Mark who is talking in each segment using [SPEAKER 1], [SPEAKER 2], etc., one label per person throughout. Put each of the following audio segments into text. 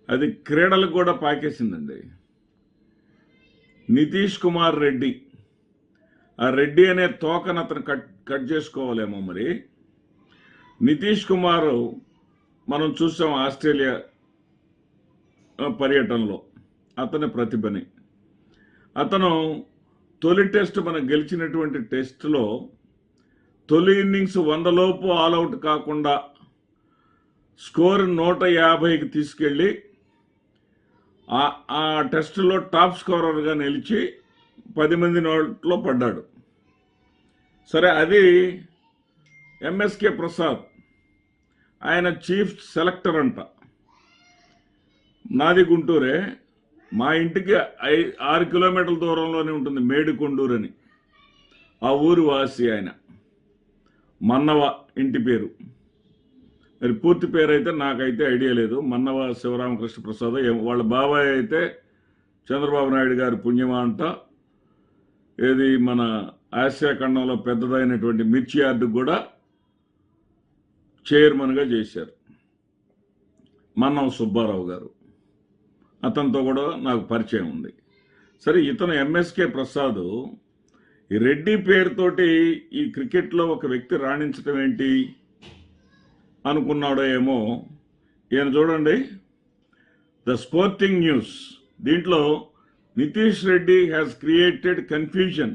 [SPEAKER 1] అది క్రీడలకు కూడా పాకేసిందండి. నితీష్ కుమార్ రెడ్డి, ఆ రెడ్డి అనే తోకను అతను కట్ చేసుకోవాలేమో. మరి నితీష్ కుమార్ మనం చూసాం ఆస్ట్రేలియా పర్యటనలో అతని ప్రతిభని. అతను తొలి టెస్ట్ మనం గెలిచినటువంటి టెస్టులో తొలి ఇన్నింగ్స్ 100 లోపు ఆల్అవుట్ కాకుండా స్కోర్ 150కి తీసుకెళ్ళి ఆ టెస్టులో టాప్ స్కోరర్గా నిలిచి 10 మంది నోట్లో పడ్డాడు. సరే, అది ఎంఎస్కే ప్రసాద్, ఆయన చీఫ్ సెలెక్టర్ అంట. నాది గుంటూరే, మా ఇంటికి 6 కిలోమీటర్ల దూరంలోనే ఉంటుంది మేడికొండూరు అని. ఆ ఊరు వాసి ఆయన, మన్నవ ఇంటి పేరు. మరి పూర్తి పేరు అయితే నాకైతే ఐడియా లేదు. మన్నవ శివరామకృష్ణ ప్రసాద్. వాళ్ళ బాబాయ్ అయితే చంద్రబాబు నాయుడు గారి పుణ్యమా అంట. ఏది మన ఆసియా ఖండంలో పెద్దదైనటువంటి మిర్చి యార్డు కూడా చైర్మన్గా చేశారు మన్నవ సుబ్బారావు గారు. అతనితో కూడా నాకు పరిచయం ఉంది. సరే, ఇతను ఎంఎస్కే ప్రసాద్ ఈ రెడ్డి పేరుతోటి ఈ క్రికెట్లో ఒక వ్యక్తి రాణించడం ఏంటి అనుకున్నాడో ఏమో. ఈయన చూడండి, ద స్పోర్టింగ్ న్యూస్, దీంట్లో Nitish Reddy has created confusion.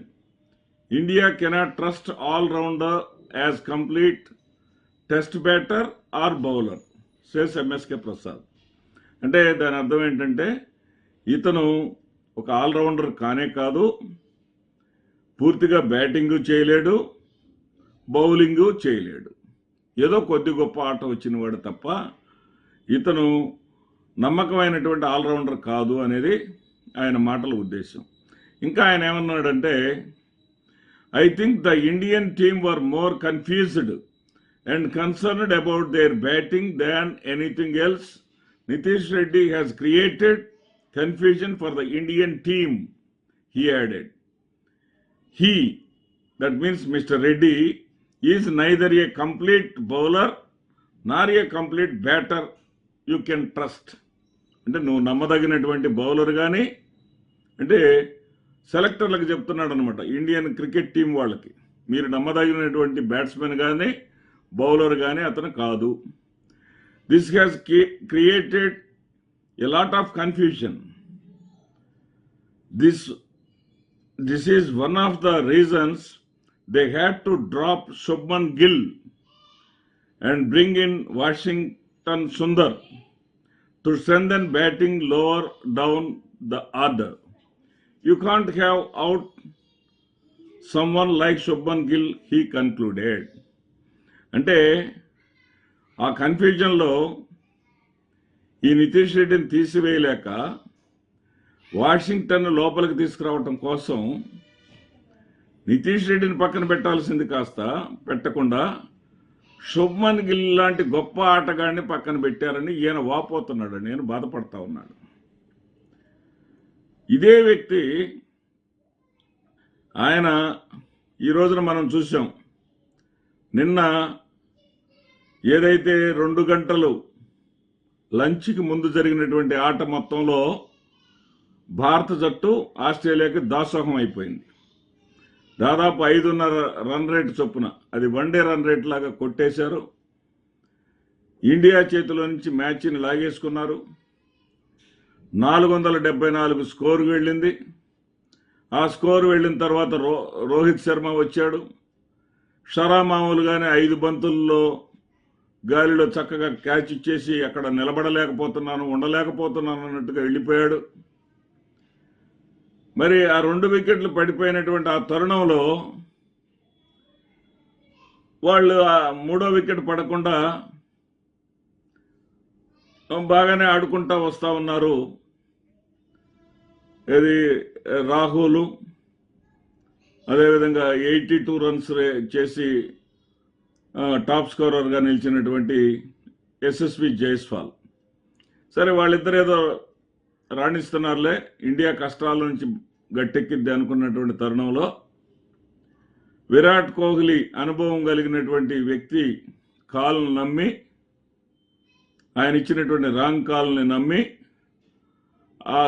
[SPEAKER 1] India cannot trust all rounder as complete test batter or bowler, says MSK Prasad. అంటే దాని అర్థం ఏంటంటే ఇతను ఒక ఆల్రౌండర్ కానే కాదు, పూర్తిగా బ్యాటింగు చేయలేడు, బౌలింగు చేయలేడు, ఏదో కొద్ది గొప్ప ఆట వచ్చినవాడు తప్ప ఇతను నమ్మకమైనటువంటి ఆల్రౌండర్ కాదు అనేది ఆయన మాటల ఉద్దేశం. ఇంకా ఆయన ఏమన్నాడంటే, I think the Indian team were more confused and concerned about their batting than anything else. Nitish Reddy has created confusion for the Indian team, he added. He, that means Mr. Reddy, is neither a complete bowler nor a complete batter you can trust. అంటే నువ్వు నమ్మదగినటువంటి bowler కానీ, అంటే సెలెక్టర్లకు చెప్తున్నాడు అనమాట Indian cricket team వాళ్ళకి, మీరు నమ్మదగినటువంటి batsmen కానీ bowler కానీ అతను కాదు. This has created a lot of confusion. This is one of the reasons they had to drop Shubman Gill and bring in Washington Sundar to strengthen batting lower down the order. You can't have out someone like Shubman Gill, he concluded. అంటే ఆ కన్ఫ్యూజన్లో ఈ నితీష్ రెడ్డిని తీసివేయలేక Washington లోపలికి తీసుకురావటం కోసం నితీష్ రెడ్డిని పక్కన పెట్టాల్సింది కాస్త పెట్టకుండా శుభ్మన్ గిల్ లాంటి గొప్ప ఆటగాడిని పక్కన పెట్టారని ఈయన వాపోతున్నాడు. నేను బాధపడతా ఉన్నాడు. ఇదే వ్యక్తి ఆయన ఈ రోజున మనం చూసాం, నిన్న ఏదైతే 2 గంటలు లంచ్కి ముందు జరిగినటువంటి ఆట మొత్తంలో భారత జట్టు ఆస్ట్రేలియాకి దాసోహం అయిపోయింది. దాదాపు 5.5 రన్ రేట్ చొప్పున, అది వన్డే రన్ రేట్ లాగా కొట్టేశారు. ఇండియా చేతిలో నుంచి మ్యాచ్ని లాగేసుకున్నారు. 474 స్కోర్ వెళ్ళింది. ఆ స్కోర్ వెళ్ళిన తర్వాత రోహిత్ శర్మ వచ్చాడు. షరా మామూలుగానే 5 బంతుల్లో గాలిలో చక్కగా క్యాచ్ ఇచ్చేసి అక్కడ ఉండలేకపోతున్నాను అన్నట్టుగా వెళ్ళిపోయాడు. మరి ఆ 2 వికెట్లు పడిపోయినటువంటి ఆ తరుణంలో వాళ్ళు ఆ 3వ వికెట్ పడకుండా బాగానే ఆడుకుంటా వస్తూ ఉన్నారు. ఇది రాహుల్, అదేవిధంగా 82 రన్స్ చేసి టాప్ స్కోరర్గా నిలిచినటువంటి యశస్వి జైస్వాల్. సరే, వాళ్ళిద్దరు ఏదో రాణిస్తున్నారులే, ఇండియా కష్టాల నుంచి గట్టెక్కిద్ది అనుకున్నటువంటి తరుణంలో విరాట్ కోహ్లీ అనుభవం కలిగినటువంటి వ్యక్తి కాల్ను నమ్మి, ఆయన ఇచ్చినటువంటి రాంగ్ కాల్ని నమ్మి ఆ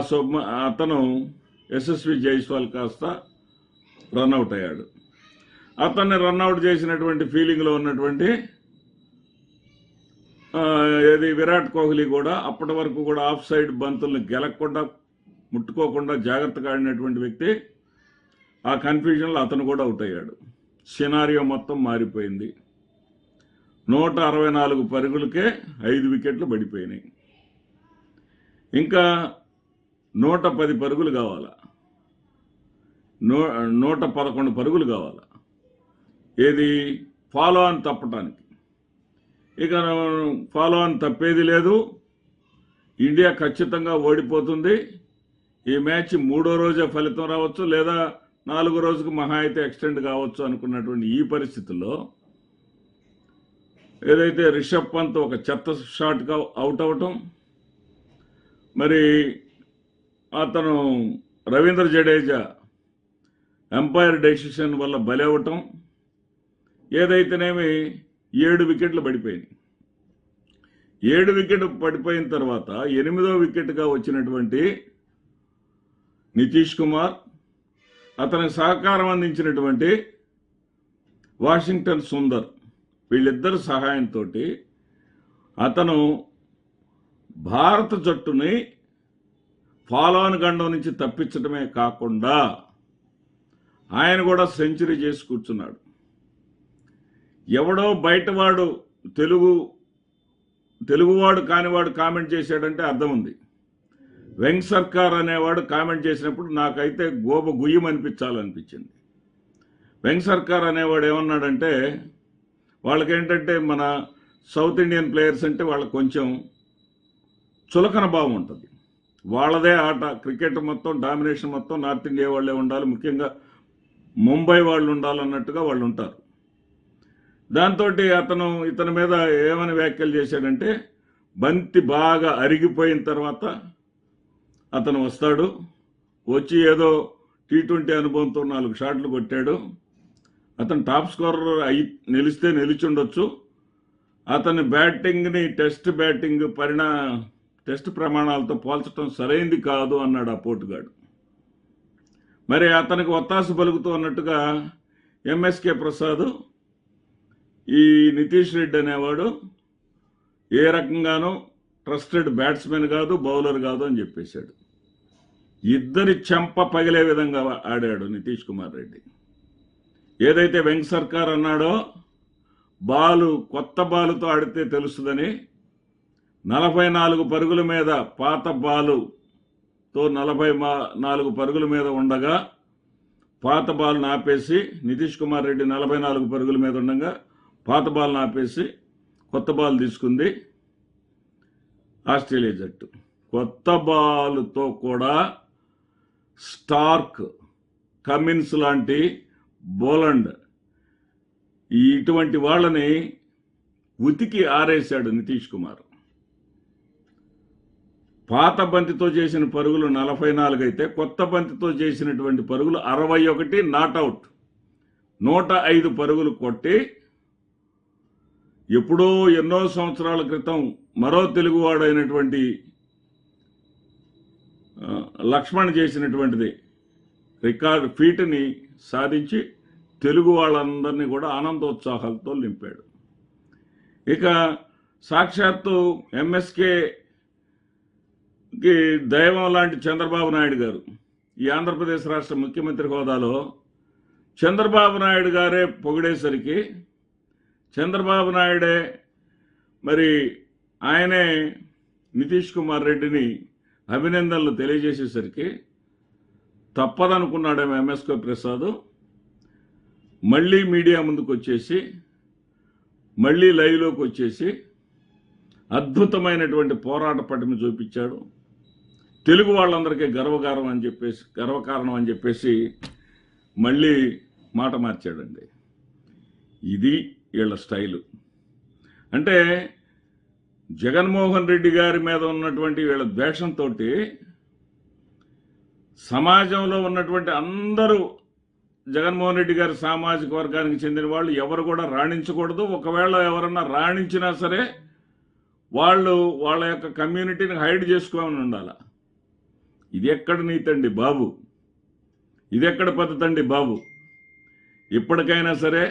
[SPEAKER 1] అతను యశస్వి జైస్వాల్ కాస్త రన్అట్ అయ్యాడు. అతన్ని రన్అట్ చేసినటువంటి ఫీలింగ్లో ఉన్నటువంటి ఏది విరాట్ కోహ్లీ కూడా అప్పటి వరకు కూడా ఆఫ్ సైడ్ బంతుల్ని గెలకుండా ముట్టుకోకుండా జాగ్రత్తగా ఆడినటువంటి వ్యక్తి ఆ కన్ఫ్యూజన్లో అతను కూడా అవుట్ అయ్యాడు. సినారియో మొత్తం మారిపోయింది. 164 పరుగులకే 5 వికెట్లు పడిపోయినాయి. ఇంకా 110 పరుగులు కావాలా, 111 పరుగులు కావాలా ఏది ఫాలో ఆన్ తప్పటానికి. ఇక ఫాలో ఆన్ తప్పేది లేదు. ఇండియా ఖచ్చితంగా ఓడిపోతుంది. ఈ మ్యాచ్ 3వ రోజే ఫలితం రావచ్చు, లేదా 4వ రోజుకు మహా అయితే ఎక్స్టెండ్ కావచ్చు అనుకున్నటువంటి ఈ పరిస్థితుల్లో ఏదైతే రిషబ్ పంత్ ఒక చెత్త షాట్గా అవుట్ అవటం, మరి అతను రవీంద్ర జడేజా ఎంపైర్ డెసిషన్ వల్ల బలి అవ్వటం, ఏదైతేనేమి 7 వికెట్లు పడిపోయినాయి. 7 వికెట్ పడిపోయిన తర్వాత 8వ వికెట్గా వచ్చినటువంటి నితీష్ కుమార్, అతనికి సహకారం అందించినటువంటి వాషింగ్టన్ సుందర్, వీళ్ళిద్దరి సహాయంతో అతను భారత జట్టుని ఫాలో ఆన్ గండం నుంచి తప్పించడమే కాకుండా ఆయన కూడా సెంచరీ చేసి కూర్చున్నాడు. ఎవడో బయటవాడు తెలుగువాడు కానివాడు కామెంట్ చేశాడంటే అర్థం ఉంది. వెంగ్ సర్కార్ అనేవాడు కామెంట్ చేసినప్పుడు నాకైతే గోబ గుయ్యం అనిపించాలనిపించింది. వెంగ్ సర్కార్ అనేవాడు ఏమన్నాడంటే, వాళ్ళకేంటంటే మన సౌత్ ఇండియన్ ప్లేయర్స్ అంటే వాళ్ళకి కొంచెం చులకన భావం ఉంటుంది. వాళ్ళదే ఆట, క్రికెట్ మొత్తం డామినేషన్ మొత్తం నార్త్ ఇండియా వాళ్ళే ఉండాలి, ముఖ్యంగా ముంబై వాళ్ళు ఉండాలన్నట్టుగా వాళ్ళు ఉంటారు. దాంతో అతను ఇతని మీద ఏమని వ్యాఖ్యలు చేశాడంటే, బంతి బాగా అరిగిపోయిన తర్వాత అతను వస్తాడు, వచ్చి ఏదో T20 అనుభవంతో 4 షాట్లు కొట్టాడు, అతను టాప్ స్కోరర్ నిలిస్తే నిలిచుండొచ్చు, అతని బ్యాటింగ్ని టెస్ట్ ప్రమాణాలతో పోల్చడం సరైంది కాదు అన్నాడు ఆ పోటుగాడు. మరి అతనికి ఒత్తాసు పలుకుతూ అన్నట్టుగా ఎంఎస్కే ప్రసాద్ ఈ నితీష్ రెడ్డి అనేవాడు ఏ రకంగానూ ట్రస్టెడ్ బ్యాట్స్మెన్ కాదు, బౌలర్ కాదు అని చెప్పేశాడు. ఇద్దరి చెంప పగిలే విధంగా ఆడాడు నితీష్ కుమార్ రెడ్డి. ఏదైతే వెంగ్ సర్కార్ అన్నాడో కొత్త బాలుతో ఆడితే తెలుస్తుందని 44 పరుగుల మీద పాత బాలుతో 44 పరుగుల మీద ఉండగా పాత బాల్ని ఆపేసి నితీష్ కుమార్ రెడ్డి 44 పరుగుల మీద ఉండగా పాత బాల్ని ఆపేసి కొత్త బాల్ తీసుకుంది ఆస్ట్రేలియా జట్టు. కొత్త బాలుతో కూడా స్టార్క్, కమిన్స్ లాంటి బోలండ్ ఇటువంటి వాళ్ళని ఉతికి ఆరేశాడు నితీష్ కుమార్. పాత బంతితో చేసిన పరుగులు 44 అయితే కొత్త బంతితో చేసినటువంటి పరుగులు 61 నాట్అవుట్. 105 పరుగులు కొట్టి ఎప్పుడో ఎన్నో సంవత్సరాల క్రితం మరో తెలుగువాడైనటువంటి లక్ష్మణ్ చేసినటువంటిది రికార్డు ఫీట్ని సాధించి తెలుగు వాళ్ళందరినీ కూడా ఆనందోత్సాహాలతో నింపాడు. ఇక సాక్షాత్తు ఎంఎస్కేకి దైవం లాంటి చంద్రబాబు నాయుడు గారు ఈ ఆంధ్రప్రదేశ్ రాష్ట్ర ముఖ్యమంత్రి హోదాలో చంద్రబాబు నాయుడు గారే పొగిడేసరికి చంద్రబాబు నాయుడే మరి ఆయనే నితీష్ కుమార్ రెడ్డిని అభినందనలు తెలియజేసేసరికి తప్పదనుకున్నాడేమో ఎంఎస్కే ప్రసాద్. మళ్ళీ మీడియా ముందుకు వచ్చేసి మళ్ళీ లైవ్లోకి వచ్చేసి అద్భుతమైనటువంటి పోరాట పటిమ చూపించాడు. తెలుగు వాళ్ళందరికీ గర్వకారణం అని చెప్పేసి మళ్ళీ మాట మార్చాడండి. ఇది వీళ్ళ స్టైలు. అంటే జగన్మోహన్ రెడ్డి గారి మీద ఉన్నటువంటి వీళ్ళ ద్వేషంతో సమాజంలో ఉన్నటువంటి అందరూ జగన్మోహన్ రెడ్డి గారి సామాజిక వర్గానికి చెందిన వాళ్ళు ఎవరు కూడా రాణించకూడదు. ఒకవేళ ఎవరన్నా రాణించినా సరే వాళ్ళు వాళ్ళ యొక్క కమ్యూనిటీని హైడ్ చేసుకోమని ఉండాలి. ఇది ఎక్కడ నీతండి బాబు, ఇది ఎక్కడ పద్ధతి అండి బాబు? ఇప్పటికైనా సరే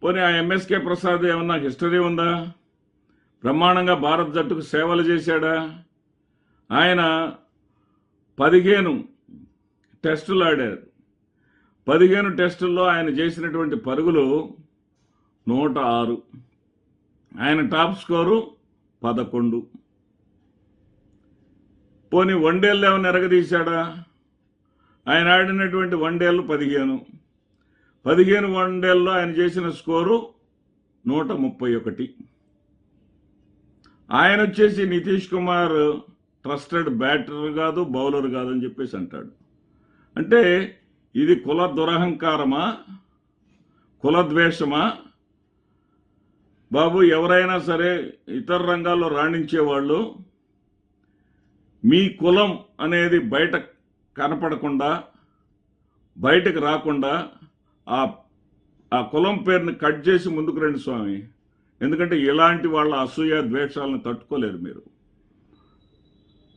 [SPEAKER 1] పోనీ ఆ ఎంఎస్కే ప్రసాద్ ఏమన్నా హిస్టరీ ఉందా? బ్రహ్మాండంగా భారత్ జట్టుకు సేవలు చేశాడా? ఆయన 15 టెస్టులు ఆడారు. 15 టెస్టుల్లో ఆయన చేసినటువంటి పరుగులు 106. ఆయన టాప్ స్కోరు 11. పోనీ వన్డేళ్ళు ఏమైనా ఎరగదీశాడా? ఆయన ఆడినటువంటి వన్డేళ్ళు 15 వన్డేల్లో ఆయన చేసిన స్కోరు 131. ఆయన వచ్చేసి నితీష్ కుమార్ ట్రస్టెడ్ బ్యాటర్ కాదు, బౌలర్ కాదని చెప్పేసి అంటాడు. అంటే ఇది కుల దురహంకారమా, కుల ద్వేషమా? బాబు, ఎవరైనా సరే ఇతర రంగాల్లో రాణించేవాళ్ళు మీ కులం అనేది బయట కనపడకుండా, బయటకు రాకుండా ఆ కులం పేరుని కట్ చేసి ముందుకు రండి స్వామి. ఎందుకంటే ఇలాంటి వాళ్ళ అసూయ ద్వేషాలను తట్టుకోలేరు మీరు.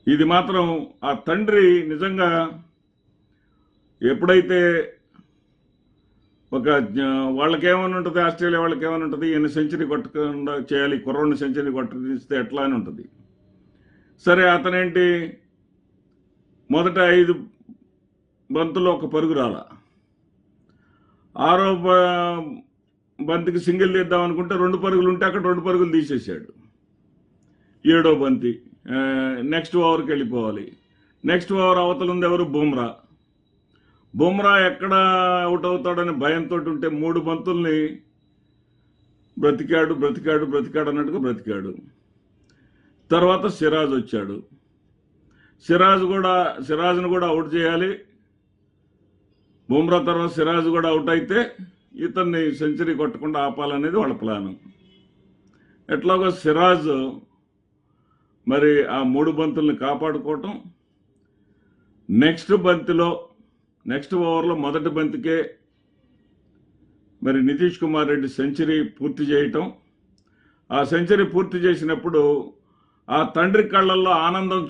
[SPEAKER 1] ఇది మాత్రం ఆ తండ్రి నిజంగా ఎప్పుడైతే వాళ్ళకేమని ఉంటుంది, ఆస్ట్రేలియా వాళ్ళకి ఏమని ఉంటుంది, ఈయన సెంచరీ కొట్టకుండా చేయాలి, కుర్రోడిని సెంచరీ కొట్టిస్తే ఎట్లా అని ఉంటుంది. సరే, అతనేంటి మొదట 5 బంతుల్లో 1 పరుగు రాలా, 6వ బంతికి సింగిల్ తీద్దాం అనుకుంటే 2 పరుగులు ఉంటే అక్కడ 2 పరుగులు తీసేశాడు. 7వ బంతి నెక్స్ట్ ఓవర్కి వెళ్ళిపోవాలి. నెక్స్ట్ ఓవర్ అవతల ఉంది ఎవరు? బుమ్రా ఎక్కడ అవుట్ అవుతాడని భయంతో ఉంటే 3 బంతుల్ని బ్రతికాడు అన్నట్టుగా బ్రతికాడు. తర్వాత సిరాజ్ వచ్చాడు. సిరాజ్ను కూడా అవుట్ చేయాలి. బుమ్రా తర్వాత సిరాజ్ కూడా అవుట్ అయితే ఇతన్ని సెంచరీ కొట్టకుండా ఆపాలనేది వాళ్ళ ప్లాను. ఎట్లాగో సిరాజ్ మరి ఆ 3 బంతుల్ని కాపాడుకోవటం, నెక్స్ట్ ఓవర్లో మొదటి బంతికే మరి నితీష్ కుమార్ రెడ్డి సెంచరీ పూర్తి చేయటం. ఆ సెంచరీ పూర్తి చేసినప్పుడు ఆ తండ్రి కళ్ళల్లో ఆనందం